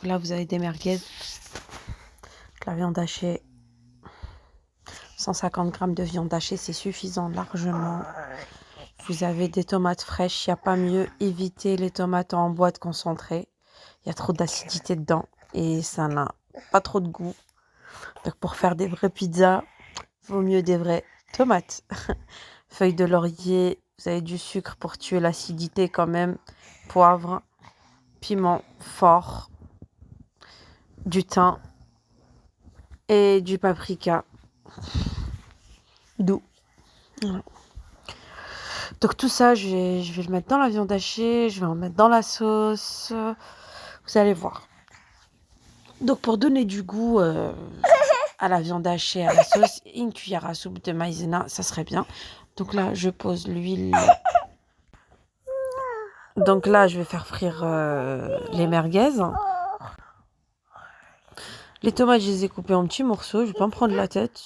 Là, vous avez des merguez, la viande hachée. 150 grammes de viande hachée, c'est suffisant largement. Vous avez des tomates fraîches, il n'y a pas mieux. Évitez les tomates en boîte concentrée. Il y a trop d'acidité dedans et ça n'a pas trop de goût. Donc pour faire des vraies pizzas, vaut mieux des vraies tomates. Feuilles de laurier, vous avez du sucre pour tuer l'acidité quand même. Poivre, piment fort, du thym et du paprika doux. Voilà. Donc tout ça, je vais le mettre dans la viande hachée, je vais en mettre dans la sauce. Vous allez voir. Donc pour donner du goût à la viande hachée, à la sauce, une cuillère à soupe de maïzena, ça serait bien. Donc là, je pose l'huile. Donc là, je vais faire frire les merguez. Les tomates, je les ai coupées en petits morceaux. Je vais pas me prendre la tête.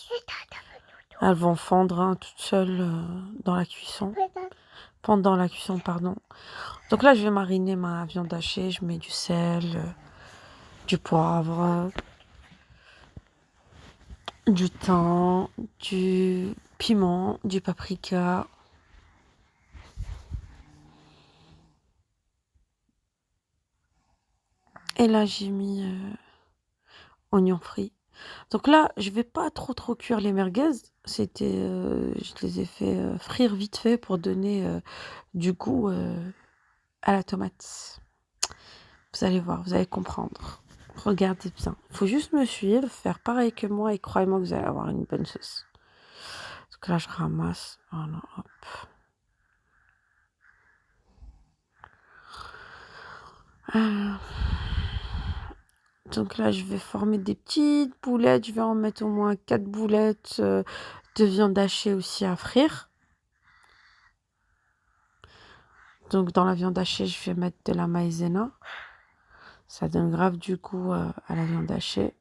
Elles vont fondre toutes seules dans la cuisson. Pendant la cuisson, pardon. Donc là, je vais mariner ma viande hachée. Je mets du sel, du poivre, du thym, du piment, du paprika. Et là, j'ai mis oignons frits. Donc là, je vais pas trop cuire les merguez. Je les ai fait frire vite fait pour donner du goût à la tomate. Vous allez voir, vous allez comprendre. Regardez bien. Il faut juste me suivre, faire pareil que moi et croyez-moi que vous allez avoir une bonne sauce. Donc là, je ramasse. Voilà, hop. Donc là, je vais former des petites boulettes. Je vais en mettre au moins 4 boulettes de viande hachée aussi à frire. Donc dans la viande hachée, je vais mettre de la maïzena. Ça donne grave du goût à la viande hachée.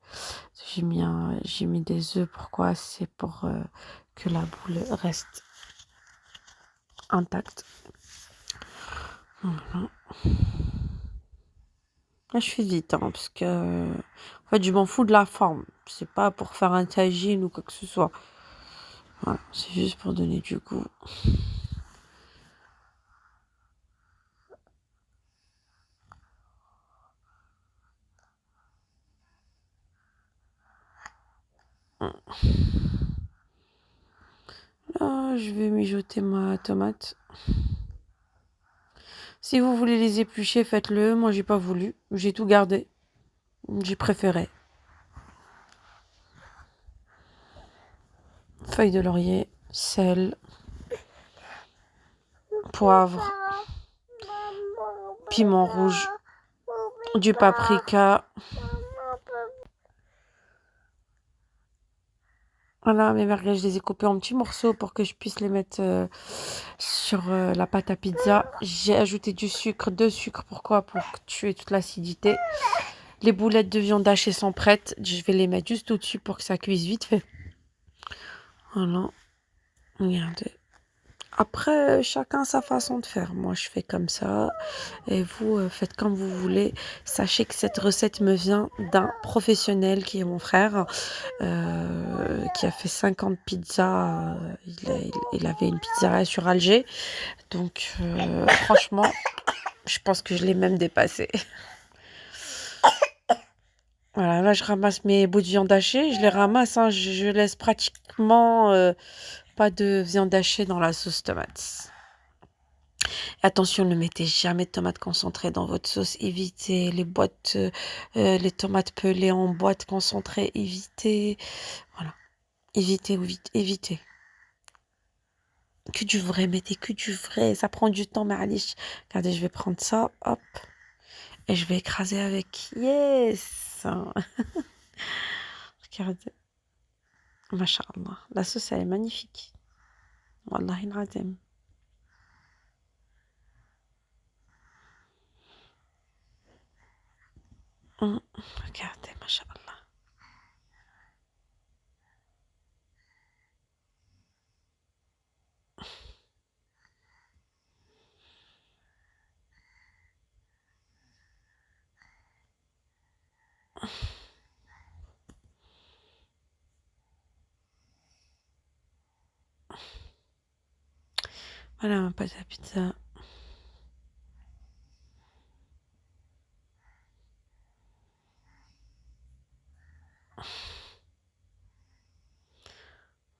J'ai mis des œufs. Pourquoi? C'est pour que la boule reste intacte. Voilà. Là, je fais vite, parce que en fait, je m'en fous de la forme. C'est pas pour faire un tagine ou quoi que ce soit. Voilà, c'est juste pour donner du goût. Là, je vais mijoter ma tomate. Si vous voulez les éplucher, faites-le. Moi, j'ai pas voulu. J'ai tout gardé. J'ai préféré. Feuilles de laurier, sel, poivre, piment rouge, du paprika. Voilà, mes merguez, je les ai coupées en petits morceaux pour que je puisse les mettre sur la pâte à pizza. J'ai ajouté du sucre, de sucre. Pourquoi? Pour tuer toute l'acidité. Les boulettes de viande hachée sont prêtes. Je vais les mettre juste au-dessus pour que ça cuise vite fait. Voilà. Regardez. Après, chacun sa façon de faire. Moi, je fais comme ça. Et vous, faites comme vous voulez. Sachez que cette recette me vient d'un professionnel qui est mon frère, qui a fait 50 pizzas. Il avait une pizzeria sur Alger. Donc, franchement, je pense que je l'ai même dépassé. Voilà, là, je ramasse mes bouts de viande hachée. Je les ramasse, je laisse pratiquement pas de viande hachée dans la sauce tomate. Attention, ne mettez jamais de tomates concentrées dans votre sauce. Évitez les tomates pelées en boîte concentrée. Évitez, voilà, évitez. Que du vrai, mettez que du vrai. Ça prend du temps, mais allez, regardez, je vais prendre ça, hop, et je vais écraser avec. Yes! Regardez. Masha'Allah. La sauce, elle est magnifique. Wallahi al-azim. Regardez, masha'Allah. Voilà ma pâte à pizza.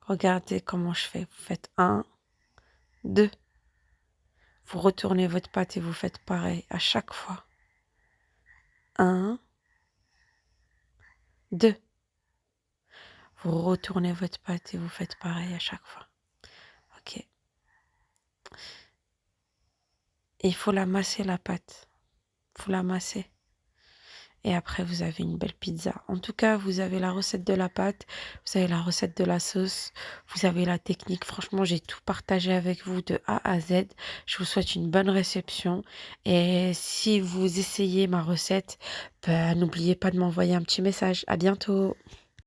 Regardez comment je fais. Vous faites 1, 2. Vous retournez votre pâte et vous faites pareil à chaque fois. 1, 2. Vous retournez votre pâte et vous faites pareil à chaque fois. Ok. Et il faut la masser la pâte. Il faut la masser. Et après, vous avez une belle pizza. En tout cas, vous avez la recette de la pâte, vous avez la recette de la sauce, vous avez la technique. Franchement, j'ai tout partagé avec vous de A à Z. Je vous souhaite une bonne réception. Et si vous essayez ma recette, n'oubliez pas de m'envoyer un petit message. À bientôt.